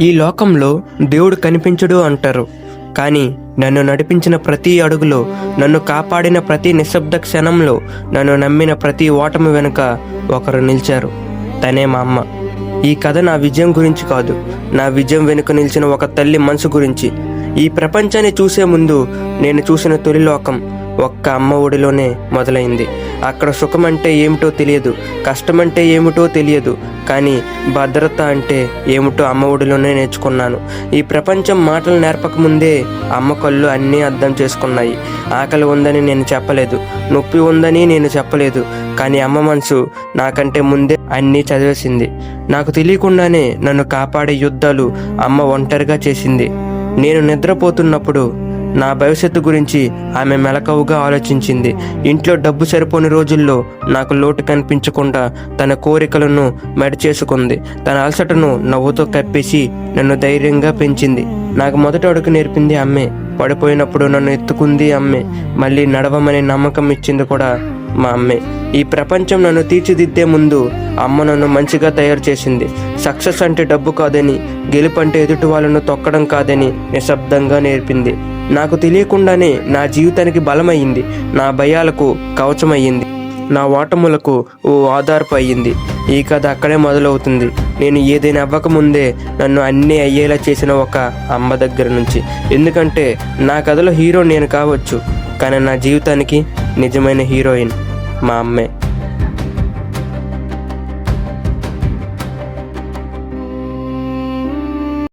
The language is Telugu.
ఈ లోకంలో దేవుడు కనిపించడు అంటారు, కానీ నన్ను నడిపించిన ప్రతి అడుగులో, నన్ను కాపాడిన ప్రతి నిశ్శబ్ద క్షణంలో, నన్ను నమ్మిన ప్రతి ఓటమి వెనుక ఒకరు నిలిచారు. తనే మా అమ్మ. ఈ కథ నా విజయం గురించి కాదు, నా విజయం వెనుక నిలిచిన ఒక తల్లి మనసు గురించి. ఈ ప్రపంచాన్ని చూసే ముందు నేను చూసిన తొలి లోకం ఒక్క అమ్మ ఒడిలోనే మొదలైంది. అక్కడ సుఖం అంటే ఏమిటో తెలియదు, కష్టమంటే ఏమిటో తెలియదు, కానీ భద్రత అంటే ఏమిటో అమ్మ ఒడిలోనే నేర్చుకున్నాను. ఈ ప్రపంచం మాటలు నేర్పకముందే అమ్మ కళ్ళు అన్నీ అర్థం చేసుకున్నాయి. ఆకలి ఉందని నేను చెప్పలేదు, నొప్పి ఉందని నేను చెప్పలేదు, కానీ అమ్మ మనసు నాకంటే ముందే అన్నీ చదివేసింది. నాకు తెలియకుండానే నన్ను కాపాడే యుద్ధాలు అమ్మ ఒంటరిగా చేసింది. నేను నిద్రపోతున్నప్పుడు నా భవిష్యత్తు గురించి ఆమె మెలకువగా ఆలోచించింది. ఇంట్లో డబ్బు సరిపోని రోజుల్లో నాకు లోటు కనిపించకుండా తన కోరికలను మెడచేసుకుంది. తన అలసటను నవ్వుతో కప్పేసి నన్ను ధైర్యంగా పెంచింది. నాకు మొదటి అడుగు నేర్పింది అమ్మే. పడిపోయినప్పుడు నన్ను ఎత్తుకుంది అమ్మే. మళ్ళీ నడవమని నమ్మకం ఇచ్చింది కూడా మా అమ్మే. ఈ ప్రపంచం నన్ను తీర్చిదిద్దే ముందు అమ్మ నన్ను మంచిగా తయారు చేసింది. సక్సెస్ అంటే డబ్బు కాదని, గెలుపు అంటే ఎదుటి వాళ్ళను తొక్కడం కాదని నిశ్శబ్దంగా నేర్పింది. నాకు తెలియకుండానే నా జీవితానికి బలమయ్యింది, నా భయాలకు కవచమయ్యింది, నా ఓటములకు ఓ ఆధారపు అయ్యింది. ఈ కథ అక్కడే మొదలవుతుంది. నేను ఏదైనా అవ్వకముందే నన్ను అన్నీ అయ్యేలా చేసిన ఒక అమ్మ దగ్గర నుంచి. ఎందుకంటే నా కథలో హీరో నేను కావచ్చు, కానీ నా జీవితానికి నిజమైన హీరోయిన్ మా అమ్మే.